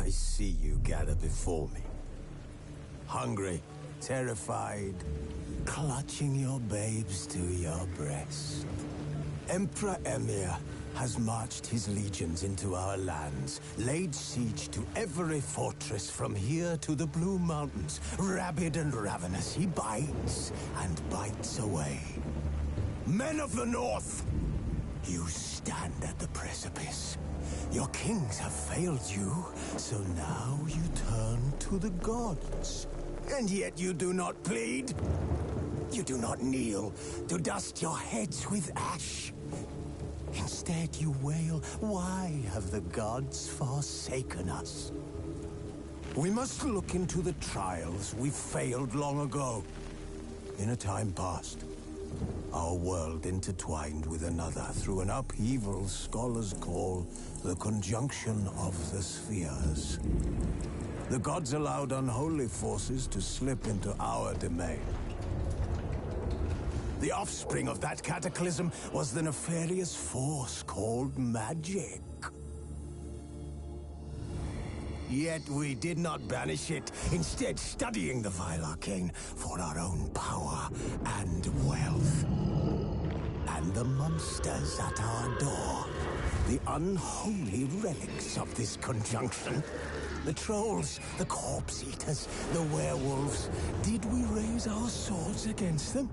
I see you gather before me. Hungry, terrified, clutching your babes to your breast. Emperor Emhyr has marched his legions into our lands, laid siege to every fortress from here to the Blue Mountains. Rabid and ravenous, he bites and bites away. Men of the North, you stand at the precipice. Your kings have failed you, so now you turn to the gods. And yet you do not plead. You do not kneel to dust your heads with ash. Instead you wail, why have the gods forsaken us? We must look into the trials we failed long ago. In a time past, our world intertwined with another through an upheaval scholars call the conjunction of the spheres. The gods allowed unholy forces to slip into our domain. The offspring of that cataclysm was the nefarious force called magic. Yet we did not banish it, instead studying the vile arcane for our own power and wealth. And the monsters at our door, the unholy relics of this conjunction. The trolls, the corpse eaters, the werewolves. Did we raise our swords against them?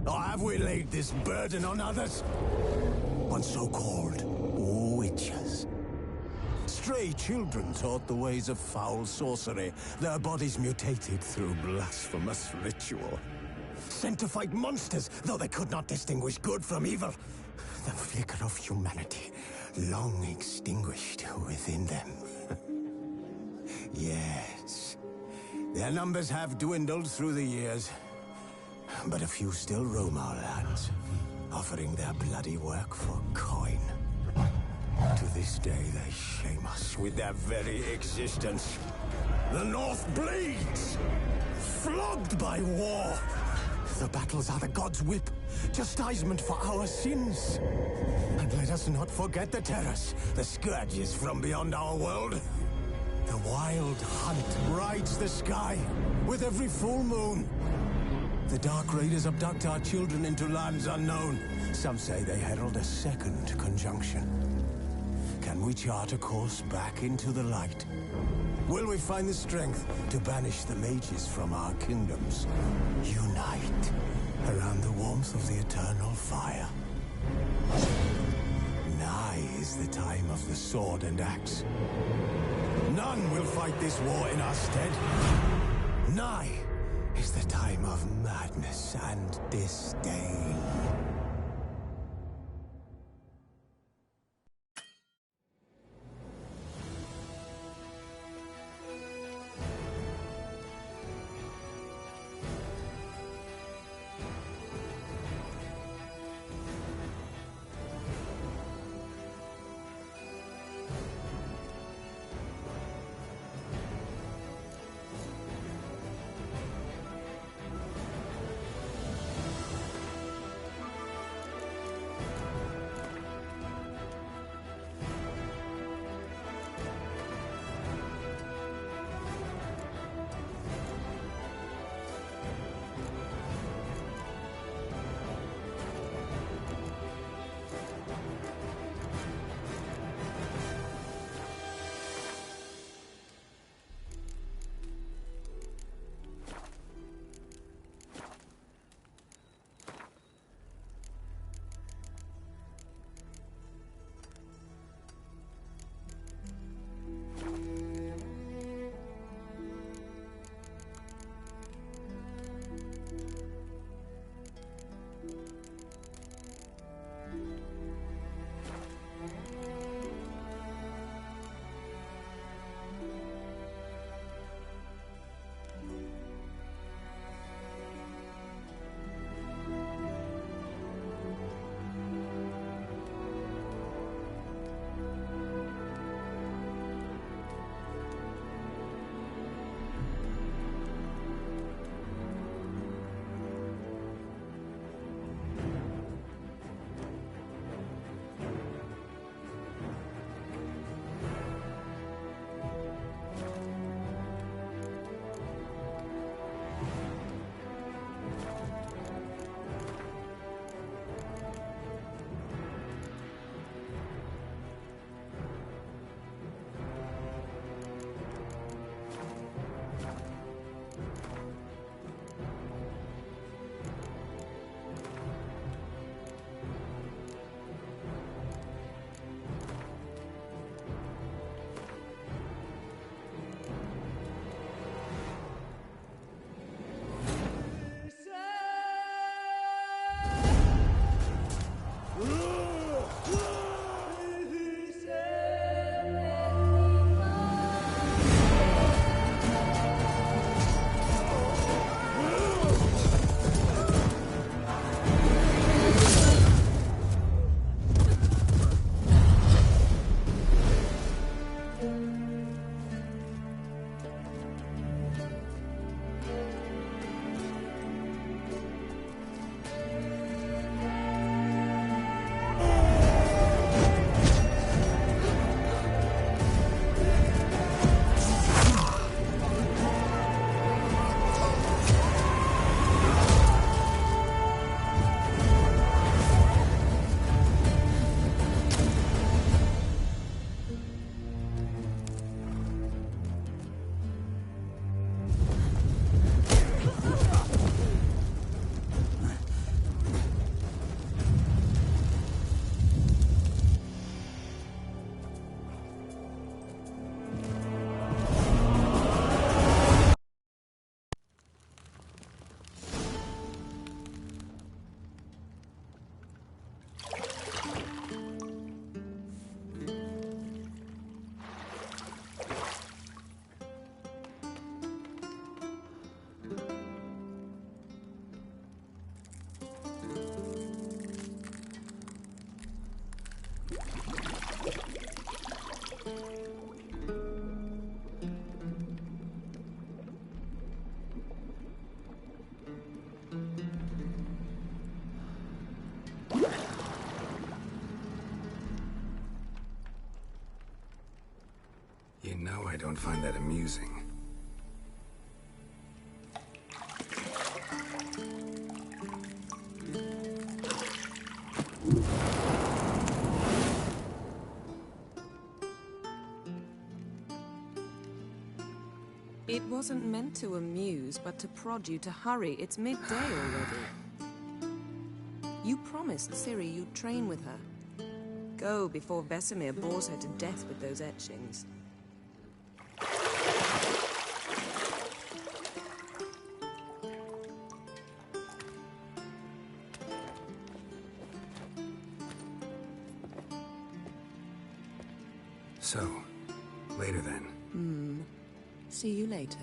Or have we laid this burden on others? On so-called witches. Stray children taught the ways of foul sorcery, their bodies mutated through blasphemous ritual. Sent to fight monsters, though they could not distinguish good from evil. The flicker of humanity, long extinguished within them. Yes, their numbers have dwindled through the years. But a few still roam our lands, offering their bloody work for coin. To this day, they shame us with their very existence. The North bleeds, flogged by war. The battles are the gods' whip, chastisement for our sins. And let us not forget the terrors, the scourges from beyond our world. The wild hunt rides the sky with every full moon. The Dark Raiders abduct our children into lands unknown. Some say they herald a second conjunction. Can we chart a course back into the light? Will we find the strength to banish the mages from our kingdoms? Unite around the warmth of the eternal fire. Nigh is the time of the sword and axe. None will fight this war in our stead. Nigh is the time of madness and disdain. know I don't find that amusing. It wasn't meant to amuse, but to prod you to hurry. It's midday already. You promised Ciri you'd train with her. Go before Vesemir bores her to death with those etchings. So, later then. See you later.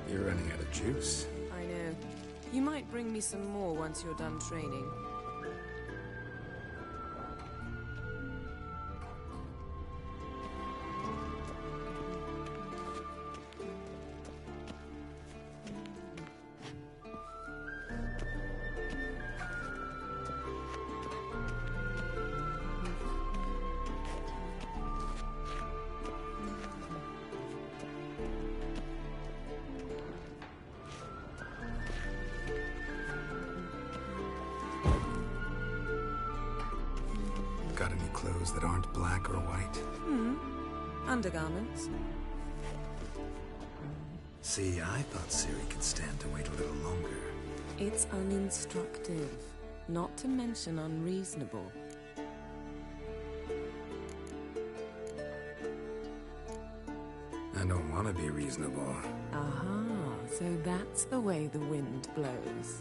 You're running out of juice. I know. You might bring me some more once you're done training. Got any clothes that aren't black or white? Undergarments. See, I thought Ciri could stand to wait a little longer. It's uninstructive, not to mention unreasonable. I don't want to be reasonable. Aha, so that's the way the wind blows.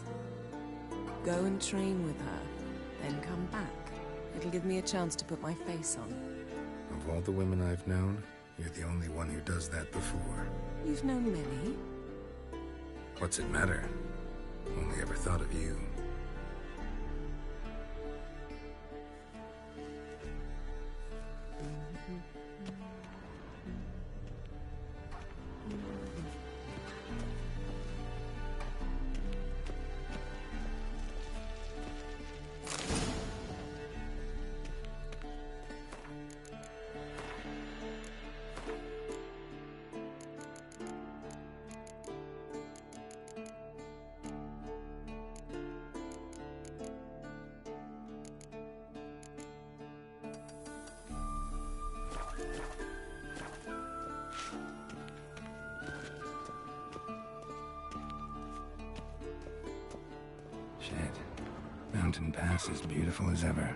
Go and train with her, then come back. It'll give me a chance to put my face on. Of all the women I've known, you're the only one who does that before. You've known many. What's it matter? Only ever thought of you. Shit. Mountain Pass is beautiful as ever.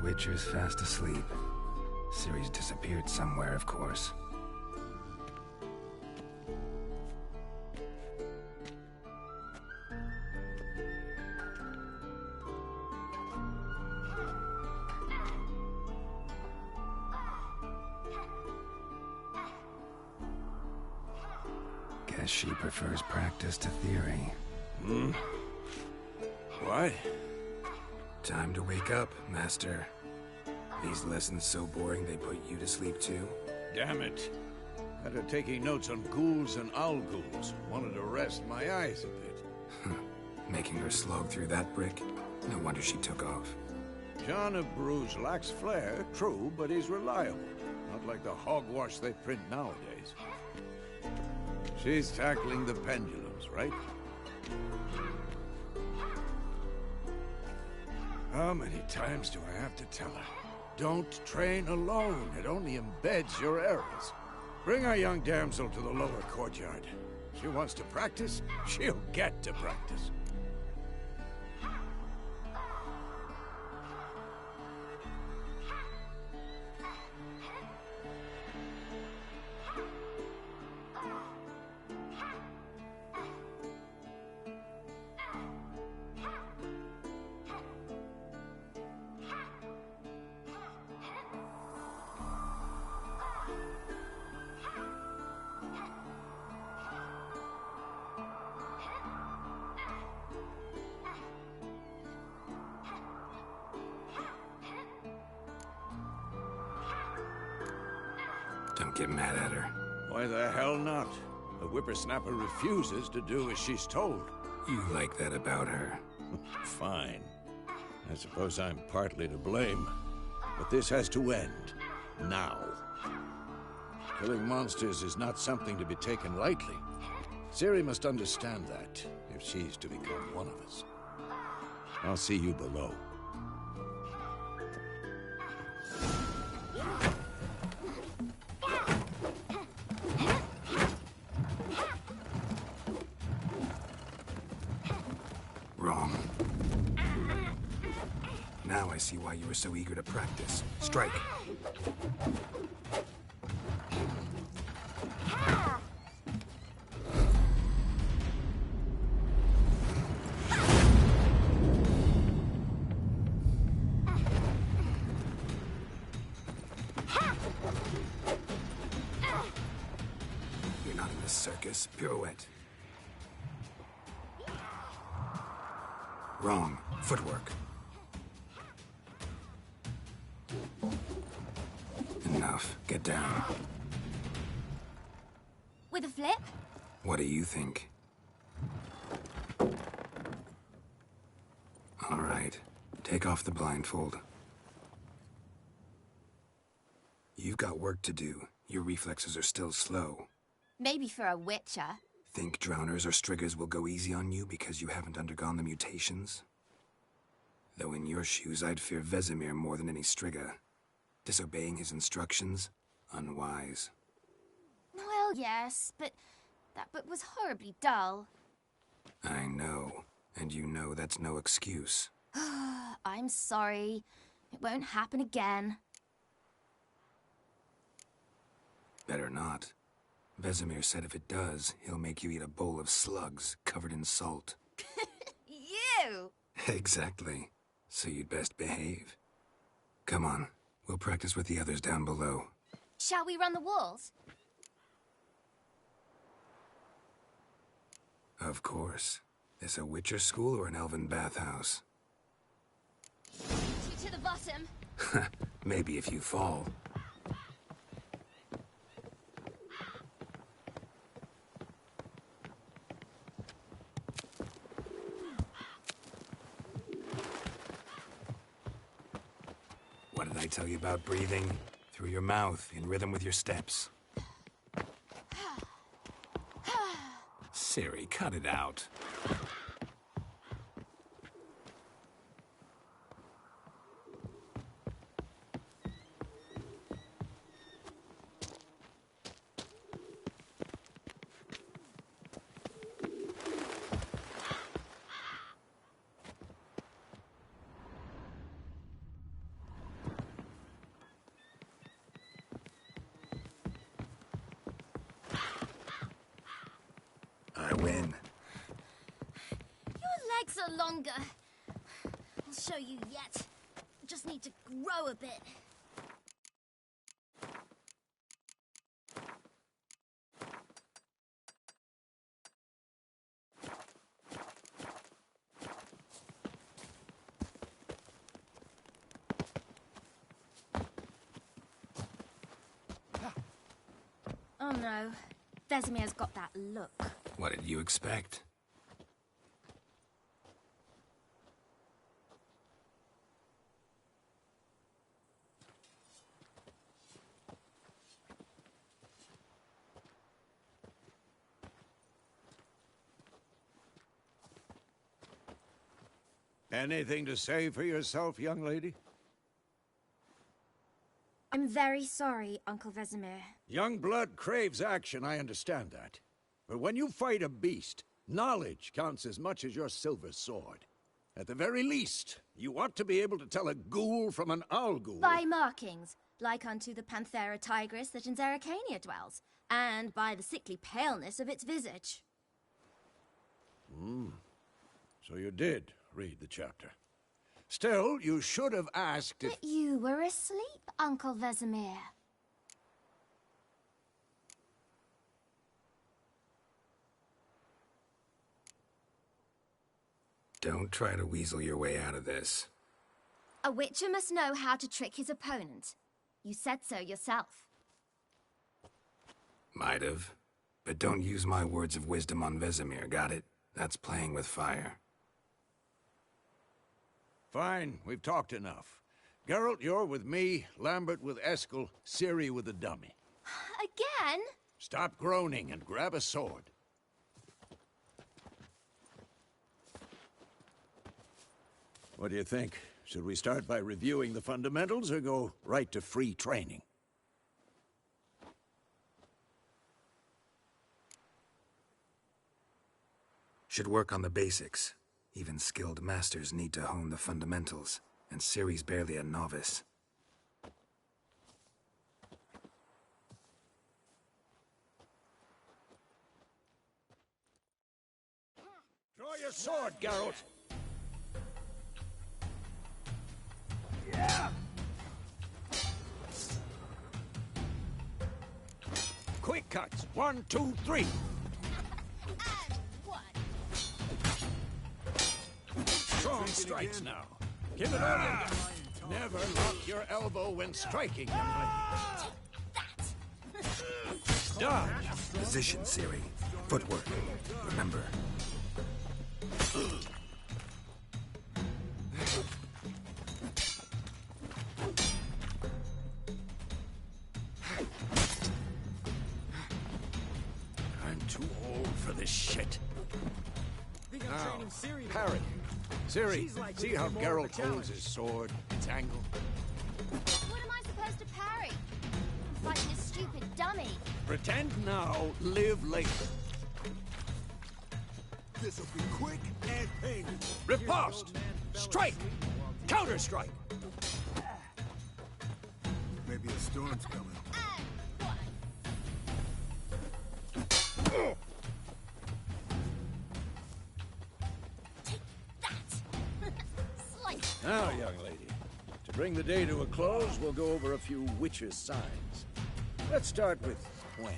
Witcher's fast asleep. Ciri's disappeared somewhere, of course. Guess she prefers practice to theory. What? Time to wake up, Master. These lessons so boring they put you to sleep too? Damn it. After taking notes on ghouls and owl ghouls, wanted to rest my eyes a bit. Making her slog through that brick? No wonder she took off. John of Bruges lacks flair, true, but he's reliable. Not like the hogwash they print nowadays. She's tackling the pendulums, right? How many times do I have to tell her? Don't train alone. It only embeds your errors. Bring our young damsel to the lower courtyard. She wants to practice, she'll get to practice. Don't get mad at her. Why the hell not? The whippersnapper refuses to do as she's told. You like that about her. Fine. I suppose I'm partly to blame. But this has to end. Now. Killing monsters is not something to be taken lightly. Ciri must understand that, if she's to become one of us. I'll see you below. Wrong. Now I see why you were so eager to practice. Strike. You're not in this circus. Pirouette. Wrong. Footwork. Enough. Get down. With a flip? What do you think? All right. Take off the blindfold. You've got work to do. Your reflexes are still slow. Maybe for a witcher. Think drowners or striggers will go easy on you because you haven't undergone the mutations? Though in your shoes, I'd fear Vesemir more than any strigger. Disobeying his instructions? Unwise. Well, yes, but that book was horribly dull. I know. And you know that's no excuse. I'm sorry. It won't happen again. Better not. Vesemir said if it does, he'll make you eat a bowl of slugs covered in salt. You! Exactly. So you'd best behave. Come on. We'll practice with the others down below. Shall we run the walls? Of course. This a Witcher school or an elven bathhouse? To the bottom. Maybe if you fall. What did I tell you about breathing? Through your mouth, in rhythm with your steps. Ciri, cut it out. little longer. I'll show you yet. Just need to grow a bit. Oh no, Vesemir's got that look. What did you expect? Anything to say for yourself, young lady? I'm very sorry, Uncle Vesemir. Young blood craves action, I understand that. But when you fight a beast, knowledge counts as much as your silver sword. At the very least, you ought to be able to tell a ghoul from an owl ghoul. By markings, like unto the Panthera tigris that in Zerrikania dwells, and by the sickly paleness of its visage. So you did read the chapter. Still, you should have asked if... But you were asleep, Uncle Vesemir. Don't try to weasel your way out of this. A witcher must know how to trick his opponent. You said so yourself. Might have. But don't use my words of wisdom on Vesemir, got it? That's playing with fire. Fine, we've talked enough. Geralt, you're with me, Lambert with Eskel, Ciri with the dummy. Again? Stop groaning and grab a sword. What do you think? Should we start by reviewing the fundamentals or go right to free training? Should work on the basics. Even skilled masters need to hone the fundamentals, and Ciri's barely a novice. Draw your sword, Geralt! Quick cuts! 1, 2, 3! Strong strikes now. Give it all you got. Never lock your elbow when striking, young lady. Dodge! Position, Ciri. Footwork. Remember. I'm too old for this shit. Now, parry. Ciri, see how Geralt holds his sword, its angle? What am I supposed to parry? I'm fighting a stupid dummy. Pretend now, live later. This'll be quick and painful. Riposte! Strike! Counter-strike! Maybe a storm's coming. Now, young lady, to bring the day to a close, we'll go over a few witches' signs. Let's start with Gwen.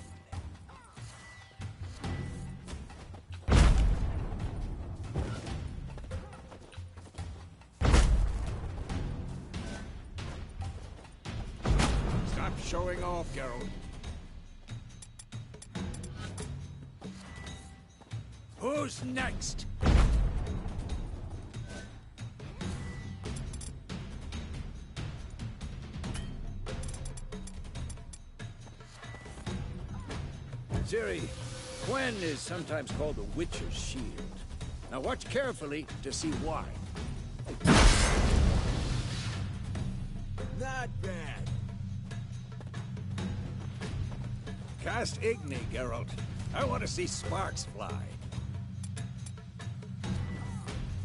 Stop showing off, Geralt. Who's next? Ciri, Gwen is sometimes called the Witcher's Shield. Now watch carefully to see why. Not bad. Cast Igni, Geralt. I want to see sparks fly.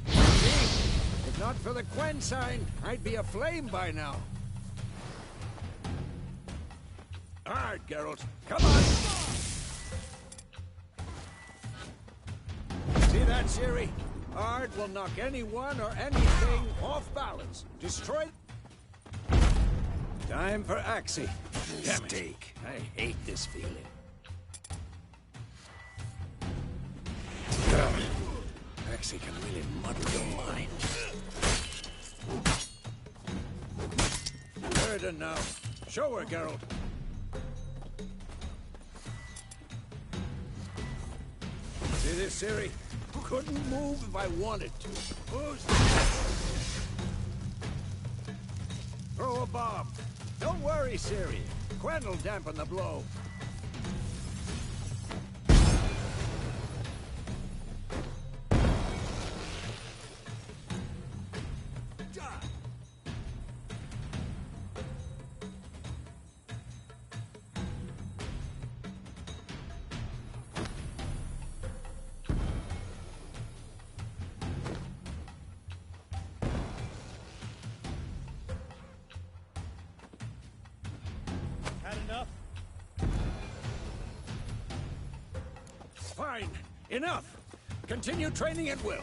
See? If not for the Gwen sign, I'd be aflame by now. All right, Geralt. Come on! See that, Ciri? Ard will knock anyone or anything off balance. Destroy... Time for Axii. Damn it. Mistake. I hate this feeling. Axii can really muddle your mind. Burden now. Show her, Geralt. See this, Ciri? Couldn't move if I wanted to. Who's... Throw a bomb. Don't worry, Ciri. Quen will dampen the blow. Fine. Enough. Continue training at will.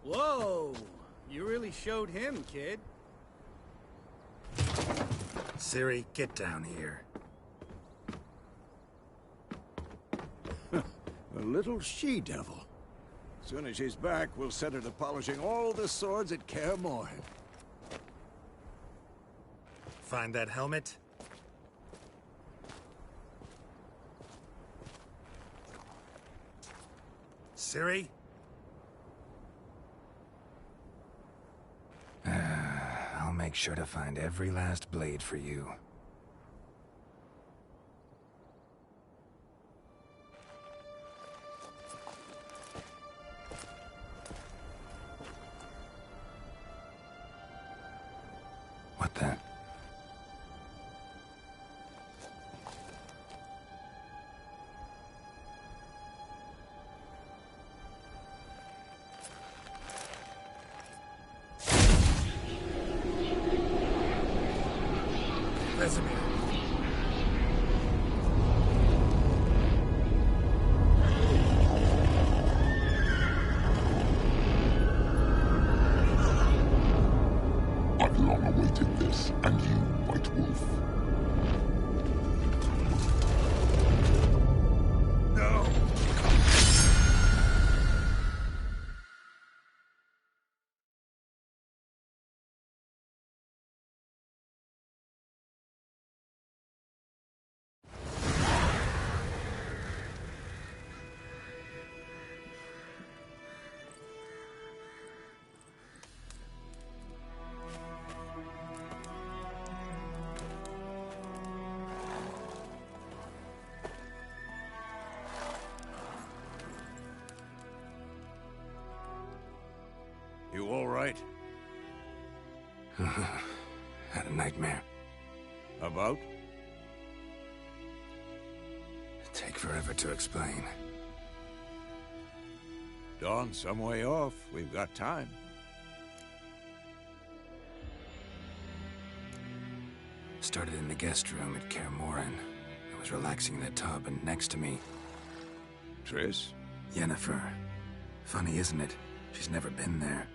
Whoa! You really showed him, kid. Ciri, get down here. A little she-devil. Soon as she's back, we'll set her to polishing all the swords at Kaer Morhen. Find that helmet? Ciri? I'll make sure to find every last blade for you. What the? Vesemir. I've long awaited this, and you, White Wolf. No! You all right? Had a nightmare. About? Take forever to explain. Dawn's some way off. We've got time. Started in the guest room at Kaer Morhen. I was relaxing in a tub, and next to me, Triss? Yennefer. Funny, isn't it? She's never been there.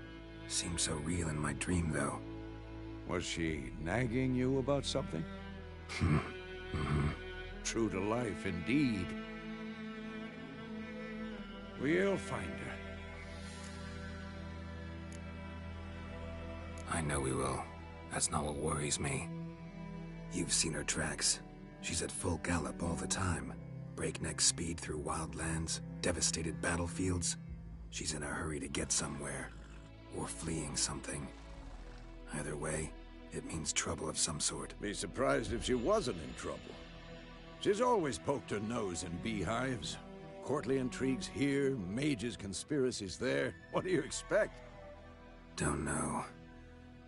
Seemed so real in my dream, though. Was she nagging you about something? True to life, indeed. We'll find her. I know we will. That's not what worries me. You've seen her tracks. She's at full gallop all the time. Breakneck speed through wild lands, devastated battlefields. She's in a hurry to get somewhere. Or fleeing something. Either way, it means trouble of some sort. Be surprised if she wasn't in trouble. She's always poked her nose in beehives. Courtly intrigues here, mages' conspiracies there. What do you expect? Don't know.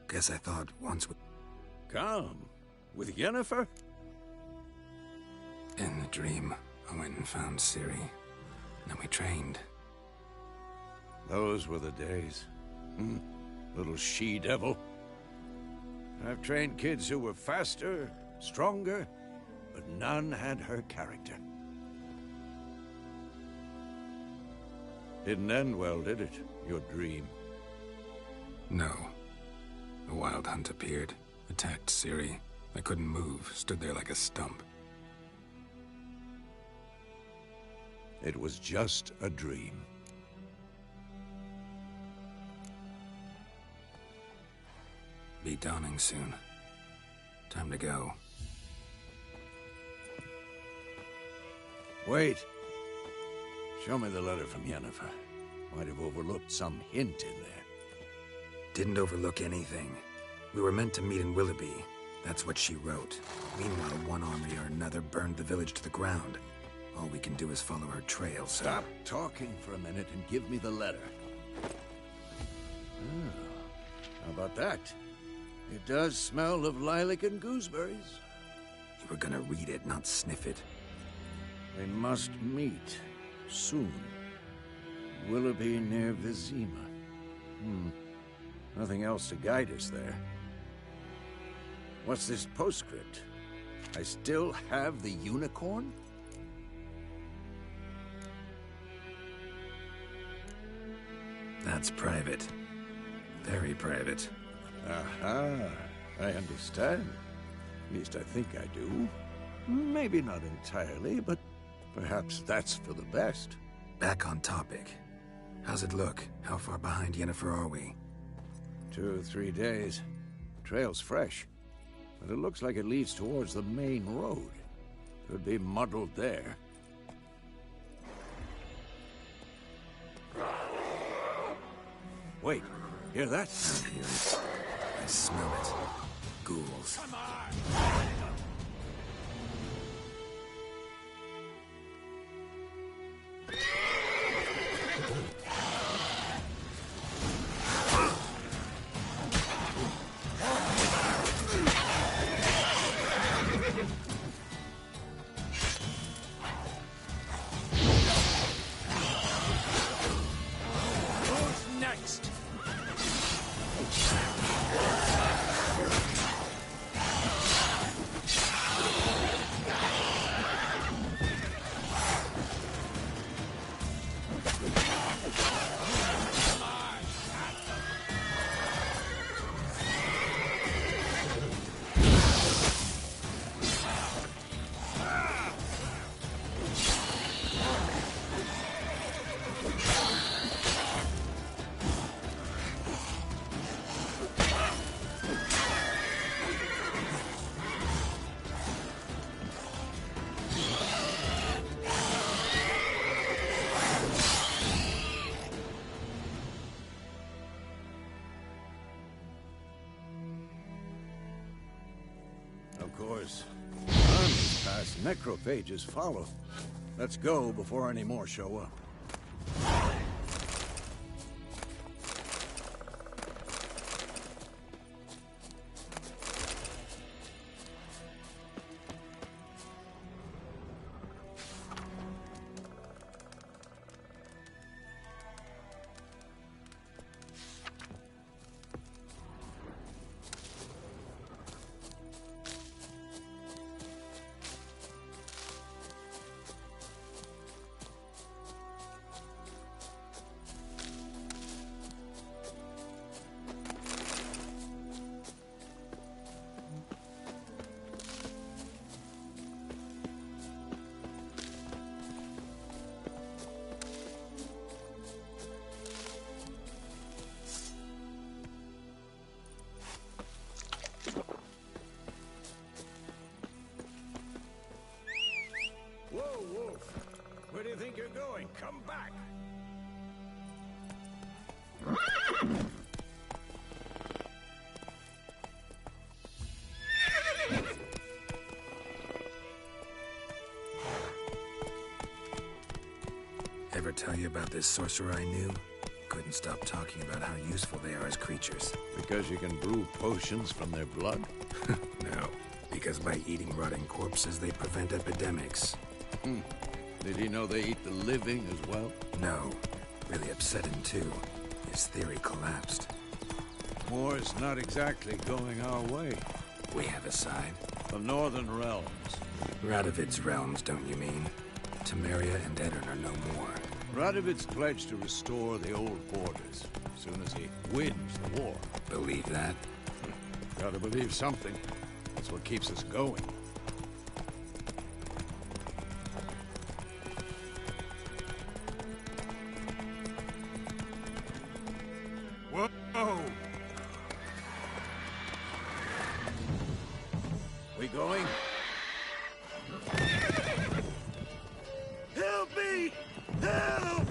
Guess I thought once with... Come. With Yennefer? In the dream, I went and found Ciri. And we trained. Those were the days. Little she-devil. I've trained kids who were faster, stronger, but none had her character. Didn't end well, did it? Your dream? No. A wild hunt appeared, attacked Ciri. I couldn't move, stood there like a stump. It was just a dream. Be dawning soon. Time to go. Wait. Show me the letter from Yennefer. Might have overlooked some hint in there. Didn't overlook anything. We were meant to meet in Willoughby. That's what she wrote. Meanwhile, one army or another burned the village to the ground. All we can do is follow her trail, so... Stop talking for a minute and give me the letter. How about that? It does smell of lilac and gooseberries. You were gonna read it, not sniff it. We must meet. Soon. Willoughby near Vizima. Nothing else to guide us there. What's this postscript? I still have the unicorn? That's private. Very private. Aha, I understand. At least I think I do. Maybe not entirely, but perhaps that's for the best. Back on topic. How's it look? How far behind Yennefer are we? 2 or 3 days. Trail's fresh, but it looks like it leads towards the main road. Could be muddled there. Wait, hear that? I hear it. I smell it. Ghouls. Come on! Of course. Armies pass, necrophages follow. Let's go before any more show up. Whoa, Wolf! Where do you think you're going? Come back! Ever tell you about this sorcerer I knew? Couldn't stop talking about how useful they are as creatures. Because you can brew potions from their blood? No, because by eating rotting corpses, they prevent epidemics. Did he know they eat the living as well? No. Really upset him too. His theory collapsed. War's not exactly going our way. We have a side. The Northern Realms. Radovid's realms, don't you mean? Temeria and Edirn are no more. Radovid's pledged to restore the old borders as soon as he wins the war. Believe that? Gotta believe something. That's what keeps us going. Whoa! We going? Help me! Help!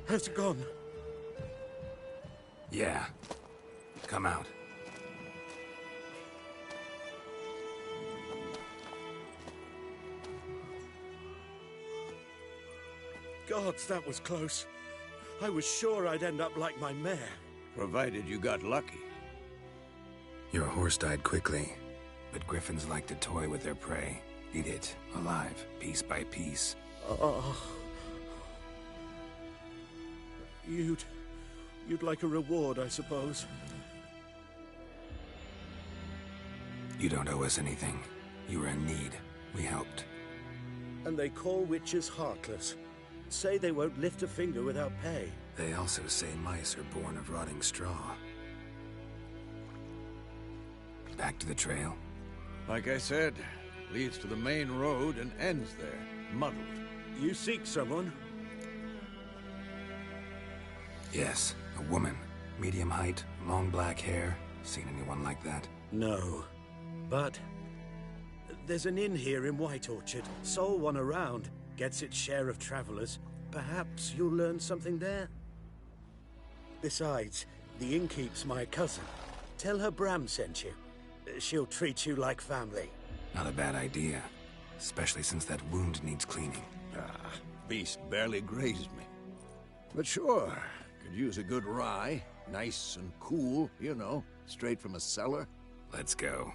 Has it gone? Yeah. Come out. Gods, that was close. I was sure I'd end up like my mare. Provided you got lucky. Your horse died quickly, but griffins like to toy with their prey. Eat it, alive, piece by piece. You'd like a reward, I suppose. You don't owe us anything. You were in need. We helped. And they call witches heartless. Say they won't lift a finger without pay. They also say mice are born of rotting straw. Back to the trail? Like I said, leads to the main road and ends there, muddled. You seek someone? Yes, a woman. Medium height, long black hair. Seen anyone like that? No. But there's an inn here in White Orchard. Sole one around. Gets its share of travelers. Perhaps you'll learn something there? Besides, the innkeep's my cousin. Tell her Bram sent you. She'll treat you like family. Not a bad idea. Especially since that wound needs cleaning. Beast barely grazed me. But sure, could use a good rye. Nice and cool, you know, straight from a cellar. Let's go.